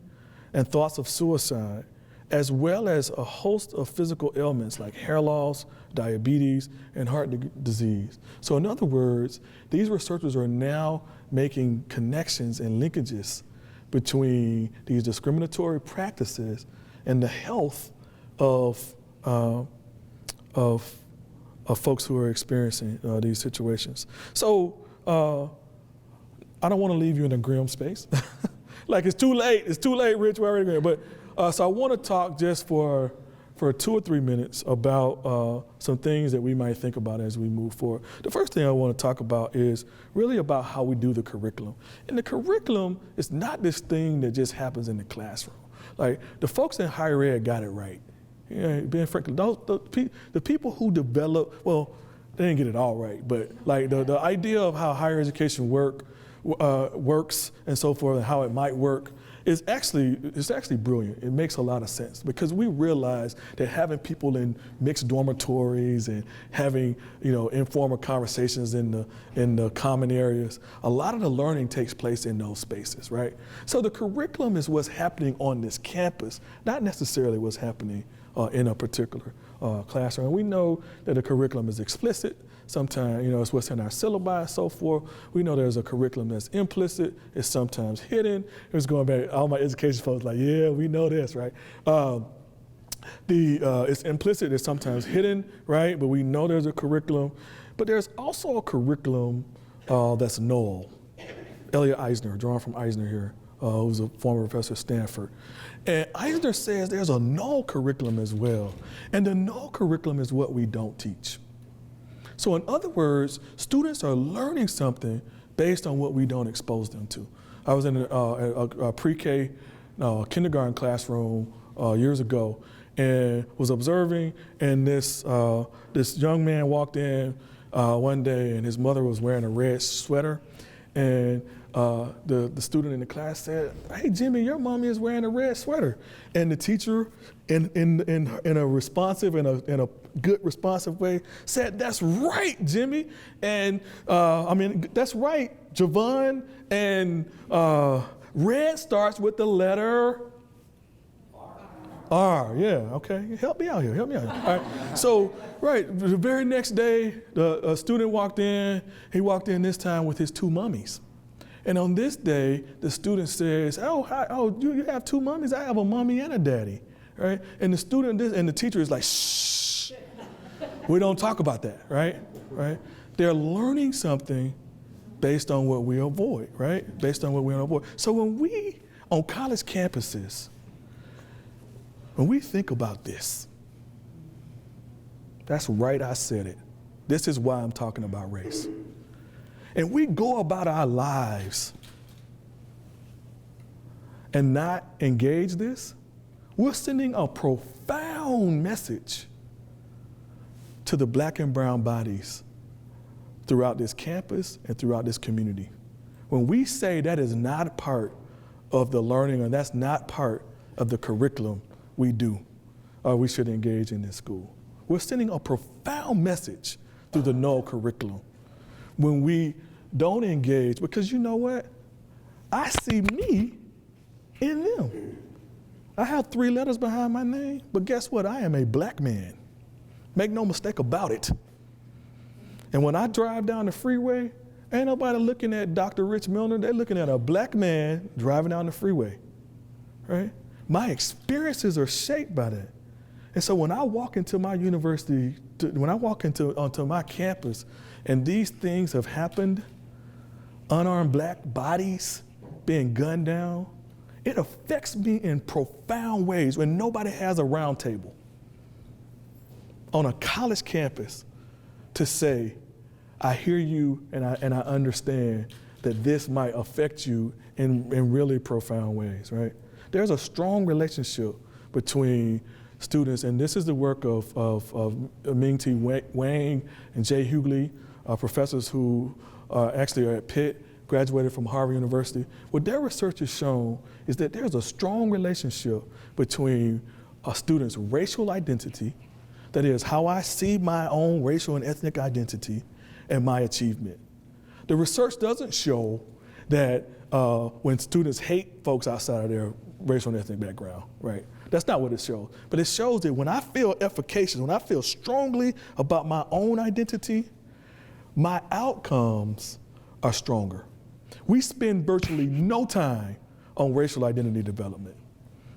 and thoughts of suicide, as well as a host of physical ailments like hair loss, diabetes, and heart disease. So in other words, these researchers are now making connections and linkages between these discriminatory practices and the health of folks who are experiencing these situations. So I don't want to leave you in a grim space. Like it's too late, Rich, we're already there. But so I want to talk just for 2 or 3 minutes about some things that we might think about as we move forward. The first thing I want to talk about is really about how we do the curriculum. And the curriculum is not this thing that just happens in the classroom. Like the folks in higher ed got it right. Yeah, Ben Franklin, the people who develop, well, they didn't get it all right, but like the idea of how higher education works and so forth and how it might work it's actually brilliant. It makes a lot of sense because we realize that having people in mixed dormitories and having informal conversations in the common areas, a lot of the learning takes place in those spaces, right? So the curriculum is what's happening on this campus, not necessarily what's happening in a particular classroom. And we know that the curriculum is explicit. Sometimes, it's what's in our syllabi and so forth. We know there's a curriculum that's implicit. It's sometimes hidden. It's going back, all my education folks like, yeah, we know this, right? It's implicit, it's sometimes hidden, right? But we know there's a curriculum. But there's also a curriculum that's null. Elliot Eisner, drawn from Eisner here, who's a former professor at Stanford. And Eisner says there's a null curriculum as well. And the null curriculum is what we don't teach. So in other words, students are learning something based on what we don't expose them to. I was in a pre-K kindergarten classroom years ago and was observing, and this young man walked in one day and his mother was wearing a red sweater, and the student in the class said, "Hey Jimmy, your mommy is wearing a red sweater." And the teacher, in a responsive, in a good responsive way, said, "That's right, Jimmy." And that's right, Javon. And red starts with the letter R. Yeah, okay. Help me out here. All right. So, right, the very next day, a student walked in. He walked in this time with his two mummies. And on this day, the student says, you have two mummies? I have a mommy and a daddy, right? And the student, and the teacher is like, shh, we don't talk about that, right? They're learning something based on what we avoid, right? Based on what we avoid. So when we, on college campuses, when we think about this, that's right, I said it. This is why I'm talking about race. And we go about our lives and not engage this, we're sending a profound message to the black and brown bodies throughout this campus and throughout this community. When we say that is not part of the learning and that's not part of the curriculum we do, or we should engage in this school, we're sending a profound message through the null curriculum. When we don't engage, because you know what? I see me in them. I have 3 letters behind my name, but guess what? I am a black man. Make no mistake about it. And when I drive down the freeway, ain't nobody looking at Dr. Rich Milner. They're looking at a black man driving down the freeway, right? My experiences are shaped by that. And so when I walk into my university, when I walk onto my campus, and these things have happened, unarmed black bodies being gunned down, it affects me in profound ways when nobody has a round table on a college campus to say, I hear you and I understand that this might affect you in really profound ways, right? There's a strong relationship between students, and this is the work of Ming-T Wang and Jay Hughley, professors who actually are at Pitt, graduated from Harvard University. What their research has shown is that there's a strong relationship between a student's racial identity, that is how I see my own racial and ethnic identity, and my achievement. The research doesn't show that when students hate folks outside of their racial and ethnic background, right? That's not what it shows. But it shows that when I feel efficacious, when I feel strongly about my own identity, my outcomes are stronger. We spend virtually no time on racial identity development.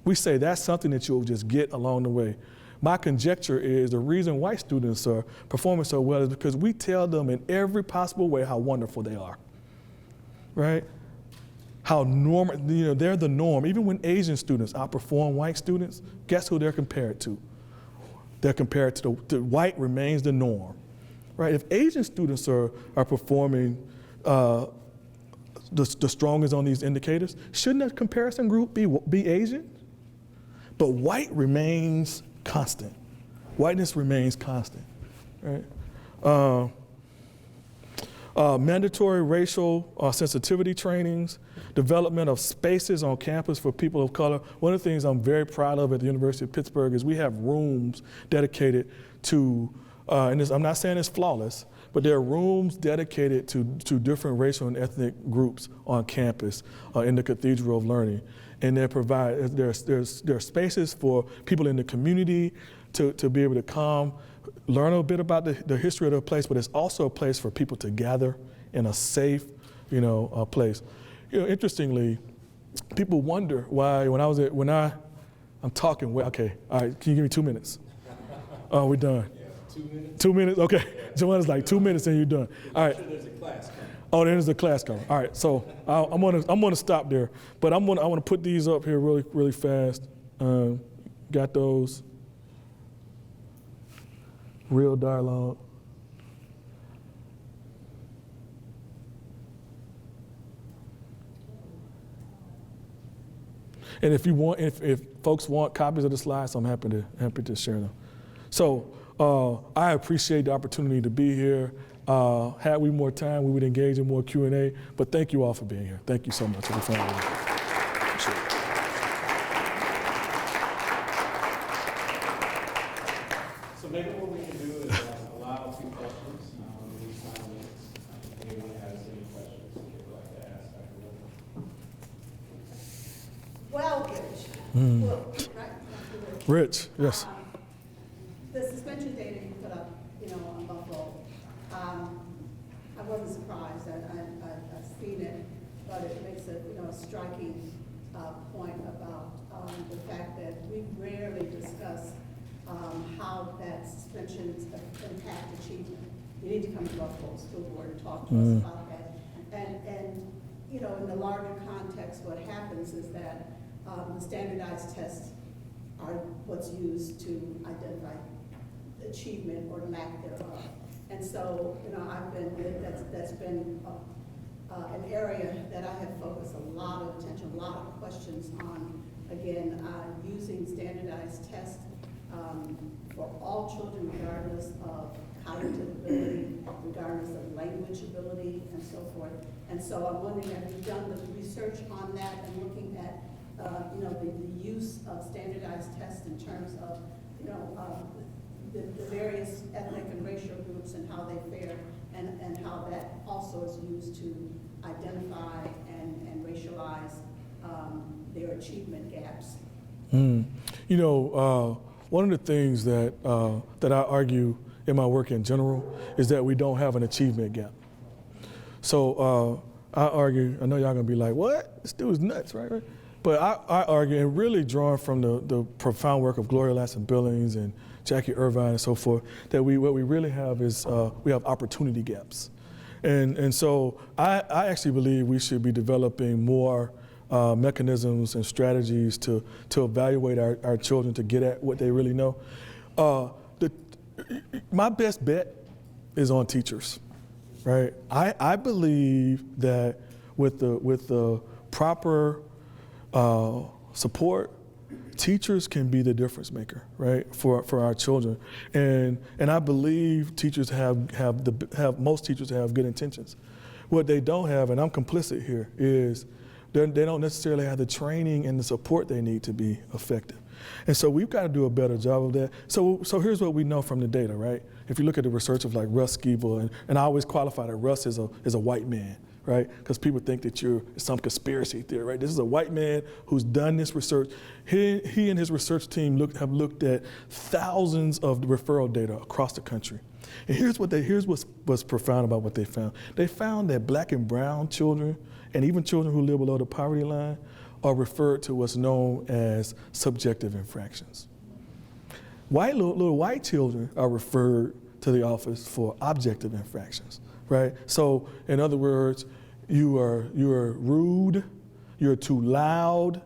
We say that's something that you'll just get along the way. My conjecture is the reason white students are performing so well is because we tell them in every possible way how wonderful they are, right? How normal, they're the norm. Even when Asian students outperform white students, guess who they're compared to? They're compared to the white remains the norm, right? If Asian students are performing the strongest on these indicators, shouldn't that comparison group be Asian? But white remains constant. Whiteness remains constant, right? Mandatory racial sensitivity trainings, development of spaces on campus for people of color. One of the things I'm very proud of at the University of Pittsburgh is we have rooms dedicated to, and I'm not saying it's flawless, but there are rooms dedicated to different racial and ethnic groups on campus in the Cathedral of Learning. And there are spaces for people in the community to be able to come, learn a bit about the history of the place, but it's also a place for people to gather in a safe, place. Interestingly, people wonder why I'm talking, okay, all right, can you give me 2 minutes? Oh, we're done.
Yeah, 2 minutes?
2 minutes, okay. Joanna's like 2 minutes and you're done. All right.
I'm sure there's a class coming.
Oh, there's a class coming. All right, so I'm gonna stop there, but I want to put these up here really fast. Got those. Real dialogue. And if folks want copies of the slides, I'm happy to share them. So I appreciate the opportunity to be here. Had we more time, we would engage in more Q&A, but thank you all for being here. Thank you so much. Appreciate it.
So maybe what we can do is allow a few questions. Maybe 5 minutes. If anyone has any questions that they'd like to ask Dr. Wilson.
Well, Rich. Right?
Rich, yes.
The suspension data you put up, on Buffalo, I wasn't surprised. I've seen it, but it makes a striking point about the fact that we rarely discuss how that suspensions impact achievement. You need to come to Buffalo School Board and talk to us about that. And in the larger context, what happens is that the standardized tests are what's used to identify achievement or lack thereof. And so, that's been an area that I have focused a lot of attention, a lot of questions on, again, using standardized tests for all children, regardless of cognitive ability, regardless of language ability, and so forth. And so I'm wondering, have you done the research on that and looking at the use of standardized tests in terms of, the various ethnic and racial groups and how they fare, and how that also is used to identify and racialize their achievement gaps?
One of the things that I argue in my work in general is that we don't have an achievement gap. So I argue, I know y'all gonna be like, what? This dude's nuts, right? But I argue, and really drawing from the profound work of Gloria Ladson-Billings and Jackie Irvine and so forth, that what we really have is we have opportunity gaps. And so I actually believe we should be developing more mechanisms and strategies to evaluate our children to get at what they really know. My best bet is on teachers, right? I believe that with the proper support teachers can be the difference maker, right, for our children. And I believe teachers most teachers have good intentions. What they don't have, and I'm complicit here, is they don't necessarily have the training and the support they need to be effective. And so we've got to do a better job of that. So here's what we know from the data, right? If you look at the research of like Russ Skeeble, and I always qualify that Russ is a white man, right? Because people think that you're some conspiracy theory, right? This is a white man who's done this research. He and his research team have looked at thousands of referral data across the country. And here's what's profound about what they found. They found that black and brown children, and even children who live below the poverty line, are referred to what's known as subjective infractions. Little white children are referred to the office for objective infractions, right? So in other words, you are rude, you're too loud,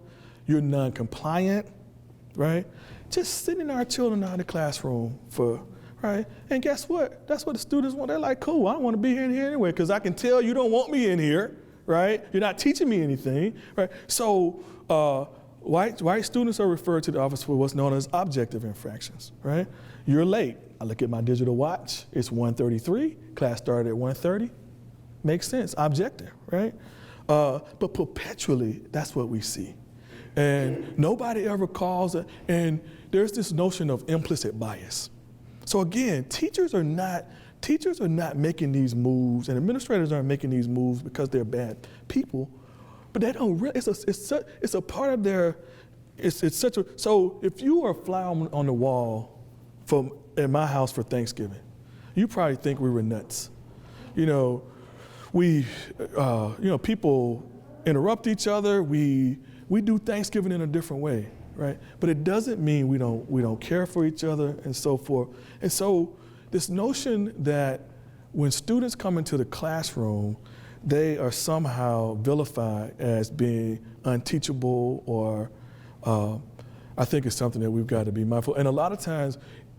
you're non-compliant, right? Just sitting our children out of the classroom right? And guess what? That's what the students want. They're like, cool, I don't want to be in here anyway, because I can tell you don't want me in here, right? You're not teaching me anything, right? So white students are referred to the office for what's known as objective infractions, right? You're late. I look at my digital watch. It's 1:33. Class started at 1:30. Makes sense. Objective, right? But perpetually, that's what we see. And nobody ever calls it. And there's this notion of implicit bias. So again, teachers are not making these moves, and administrators aren't making these moves because they're bad people, but they don't really. It's a part of their. It's such a. So if you are a fly on the wall, in my house for Thanksgiving, you probably think we were nuts. People interrupt each other. We do Thanksgiving in a different way, right? But it doesn't mean we don't care for each other and so forth. And so this notion that when students come into the classroom, they are somehow vilified as being unteachable, or I think it's something that we've got to be mindful. And a lot of times,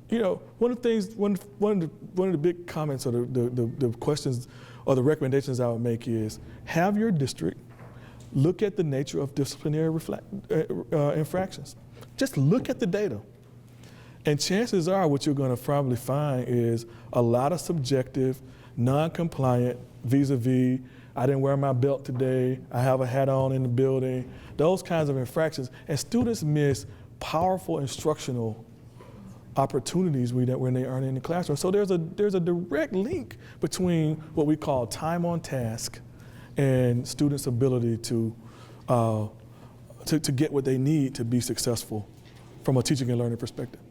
one of the big comments or the questions or the recommendations I would make is have your district look at the nature of disciplinary infractions. Just look at the data. And chances are what you're going to probably find is a lot of subjective, non-compliant, vis-a-vis, I didn't wear my belt today, I have a hat on in the building, those kinds of infractions. And students miss powerful instructional opportunities when they aren't in the classroom. So there's a direct link between what we call time on task and students' ability to get what they need to be successful from a teaching and learning perspective.